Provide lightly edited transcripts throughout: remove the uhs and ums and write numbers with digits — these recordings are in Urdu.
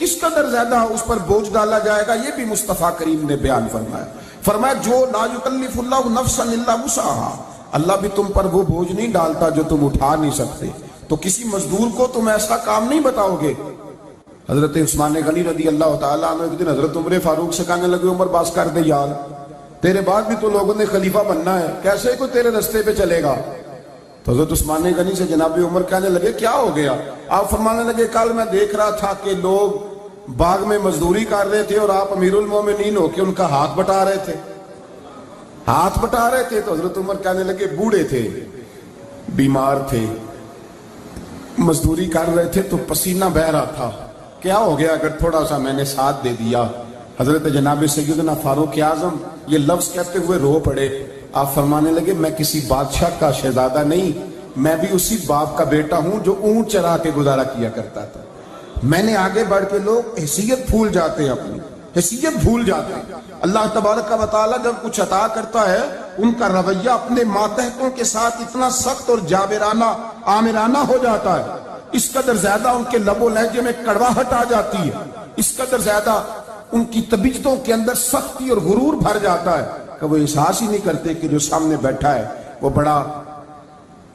کس قدر زیادہ اس پر بوجھ ڈالا جائے گا، یہ بھی مصطفیٰ کریم نے بیان فرمایا۔ فرمایا جو لا یکلف اللہ نفسا الا وسعها، اللہ بھی تم پر وہ بوجھ نہیں ڈالتا جو تم اٹھا نہیں سکتے، تو کسی مزدور کو تم ایسا کام نہیں بتاؤ گے۔ حضرت عثمان غنی رضی اللہ تعالیٰ عنہ ایک دن حضرت عمر فاروق سے کہنے لگے عمر باس کر دے یار، تیرے بعد بھی تو لوگوں نے خلیفہ بننا ہے، کیسے کوئی تیرے رستے پہ چلے گا؟ تو حضرت عثمان غنی سے جناب عمر کہنے لگے کیا ہو گیا؟ آپ فرمانے لگے کل میں دیکھ رہا تھا کہ لوگ باغ میں مزدوری کر رہے تھے اور آپ امیر المومنین ہو کے ان کا ہاتھ بٹا رہے تھے، ہاتھ بٹا رہے تھے۔ تو حضرت عمر کہنے لگے بوڑھے تھے، بیمار تھے، مزدوری کر رہے تھے تو پسینہ بہہ رہا تھا، کیا ہو گیا اگر تھوڑا سا میں نے ساتھ دے دیا؟ حضرت جناب سیدنا فاروق اعظم یہ لفظ کہتے ہوئے رو پڑے۔ آپ فرمانے لگے میں کسی بادشاہ کا شہزادہ نہیں، میں بھی اسی باپ کا بیٹا ہوں جو اونٹ چرا کے گزارا کیا کرتا تھا۔ میں نے آگے بڑھ کے لوگ حیثیت بھول جاتے ہیں، اپنی حیثیت بھول جاتے ہیں۔ اللہ تبارک و تعالیٰ جب کچھ عطا کرتا ہے ان کا رویہ اپنے ماتحتوں کے ساتھ اتنا سخت اور جابرانہ آمرانہ ہو جاتا ہے، اس قدر زیادہ ان کے لب و لہجے میں کڑواہٹ آ جاتی ہے، اس قدر زیادہ ان کی طبیعتوں کے اندر سختی اور غرور بھر جاتا ہے کہ وہ احساس ہی نہیں کرتے کہ جو سامنے بیٹھا ہے وہ بڑا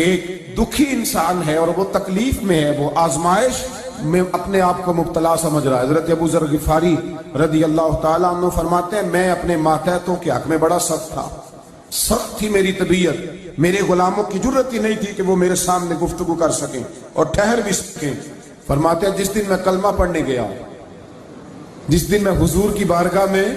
ایک دکھی انسان ہے اور وہ تکلیف میں ہے، وہ آزمائش میں اپنے آپ کو مبتلا سمجھ رہا ہے۔ حضرت ابو ذر غفاری رضی اللہ تعالیٰ عنہ فرماتے ہیں میں اپنے ماتحتوں کے حق میں بڑا سخت تھا، سخت تھی میری طبیعت، میرے غلاموں کی جرت ہی نہیں تھی کہ وہ میرے سامنے گفتگو کر سکیں اور ٹھہر بھی سکیں۔ فرماتے ہیں جس دن میں کلمہ پڑھنے گیا، جس دن میں حضور کی بارگاہ میں،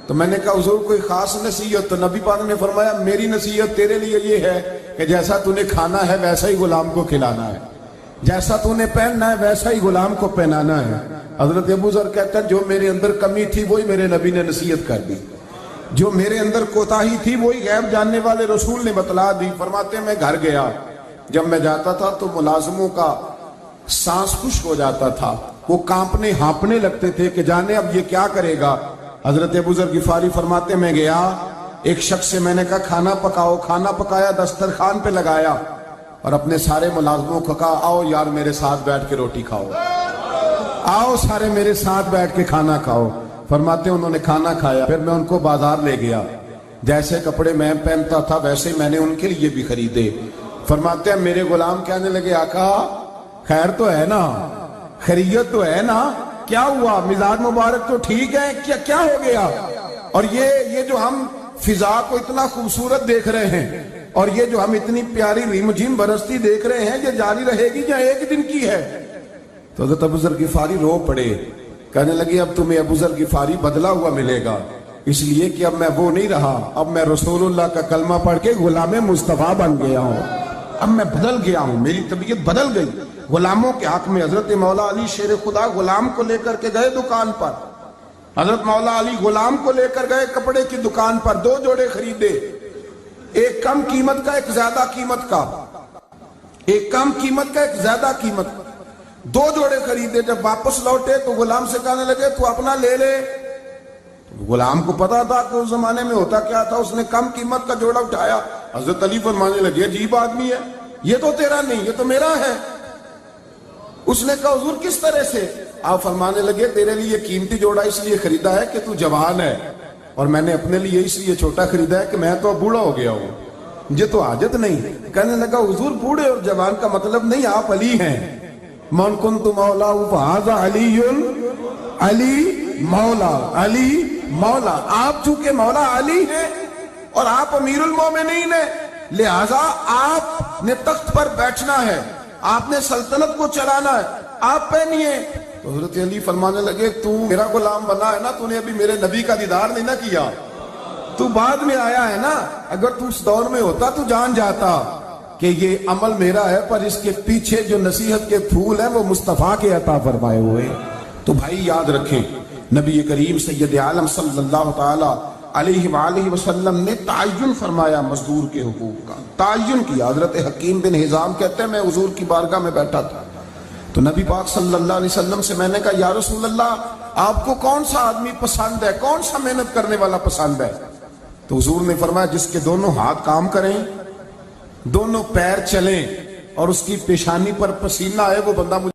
تو میں نے کہا حضور کوئی خاص نصیحت؟ تو نبی پاک نے فرمایا میری نصیحت تیرے لیے یہ ہے کہ جیسا تو نے کھانا ہے ویسا ہی غلام کو کھلانا ہے، جیسا تو نے پہننا ہے ویسا ہی غلام کو پہنانا ہے۔ حضرت ابو ذر کہتا ہے جو میرے اندر کمی تھی وہی میرے نبی نے نصیحت کر دی، جو میرے اندر کوتاہی تھی وہی غیب جاننے والے رسول نے بتلا دی۔ فرماتے ہیں میں گھر گیا، جب میں جاتا تھا تو ملازموں کا سانس خشک ہو جاتا تھا، وہ کانپنے ہانپنے لگتے تھے کہ جانے اب یہ کیا کرے گا۔ حضرت ابو ذر غفاری فرماتے میں گیا، ایک شخص سے میں نے کہا کھانا پکاؤ، کھانا پکایا، دسترخوان پہ لگایا اور اپنے سارے ملازموں کو کہا آؤ یار میرے ساتھ بیٹھ کے روٹی کھاؤ، آؤ سارے میرے ساتھ بیٹھ کے کھانا کھاؤ۔ فرماتے ہیں انہوں نے کھانا کھایا، پھر میں ان کو بازار لے گیا، جیسے کپڑے میں پہنتا تھا ویسے میں نے ان کے لیے بھی خریدے۔ فرماتے ہیں میرے غلام کہنے لگے آقا خیر تو ہے نا، خیریت تو ہے نا، کیا ہوا؟ مزاج مبارک تو ٹھیک ہے، کیا ہو گیا؟ اور یہ جو ہم فضا کو اتنا خوبصورت دیکھ رہے ہیں اور یہ جو ہم اتنی پیاری ریم جھیم برستی دیکھ رہے ہیں یہ جاری رہے گی یا ایک دن کی ہے؟ تو حضرت ابو ذر غفاری رو پڑے، کہنے لگے اب تمہیں ابو ذر غفاری بدلا ہوا ملے گا، اس لیے کہ اب میں وہ نہیں رہا، اب میں رسول اللہ کا کلمہ پڑھ کے غلام مصطفیٰ بن گیا ہوں، اب میں بدل گیا ہوں، میری طبیعت بدل گئی۔ غلاموں کے حق میں حضرت مولا علی شیر خدا غلام کو لے کر کے گئے دکان پر، حضرت مولا علی غلام کو لے کر گئے کپڑے کی دکان پر، 2 جوڑے خریدے، ایک کم قیمت کا ایک زیادہ قیمت کا، ایک کم قیمت کا ایک زیادہ قیمت کا، 2 جوڑے خریدے۔ جب واپس لوٹے تو غلام سے کہنے لگے تو اپنا لے لے۔ غلام کو پتا تھا کہ اس زمانے میں ہوتا کیا تھا، اس نے کم قیمت کا جوڑا اٹھایا۔ حضرت علی فرمانے لگے عجیب آدمی ہے، یہ تو تیرا نہیں، یہ تو میرا ہے۔ اس نے کہا حضور کس طرح سے؟ آپ فرمانے لگے تیرے لیے قیمتی جوڑا اس لیے خریدا ہے کہ تو جوان ہے، اور میں نے اپنے لیے اس لیے چھوٹا خریدا ہے کہ میں تو بوڑھا ہو گیا ہوں، مجھے تو حاجت نہیں۔ کہنے لگا حضور بوڑھے اور جوان کا مطلب نہیں، آپ علی ہیں، من کنت مولا فہذا علی، علی مولا، علی مولا، آپ چونکہ مولا علی ہیں اور آپ امیر المومنین ہیں، لہذا آپ نے تخت پر بیٹھنا ہے، آپ نے سلطنت کو چلانا ہے، آپ پہنیے۔ تو حضرت علی فرمانے لگے تو میرا غلام بنا ہے نا، تو نے ابھی میرے نبی کا دیدار نہیں نہ کیا، تو بعد میں آیا ہے نا، اگر تو اس دور میں ہوتا تو جان جاتا کہ یہ عمل میرا ہے، پر اس کے پیچھے جو نصیحت کے پھول ہیں وہ مصطفیٰ کے عطا فرمائے ہوئے۔ تو بھائی یاد رکھیں نبی کریم سید عالم صلی اللہ تعالی علیہ وآلہ وسلم نے تعین فرمایا مزدور کے حقوق کا، تعین کیا۔ حضرت حکیم بن حزام کہتے ہیں میں حضور کی بارگاہ میں بیٹھا تھا تو نبی پاک صلی اللہ علیہ وسلم سے میں نے کہا یا رسول اللہ آپ کو کون سا آدمی پسند ہے، کون سا محنت کرنے والا پسند ہے؟ تو حضور نے فرمایا جس کے دونوں ہاتھ کام کریں، دونوں پیر چلیں اور اس کی پیشانی پر پسینہ آئے، وہ بندہ مجھے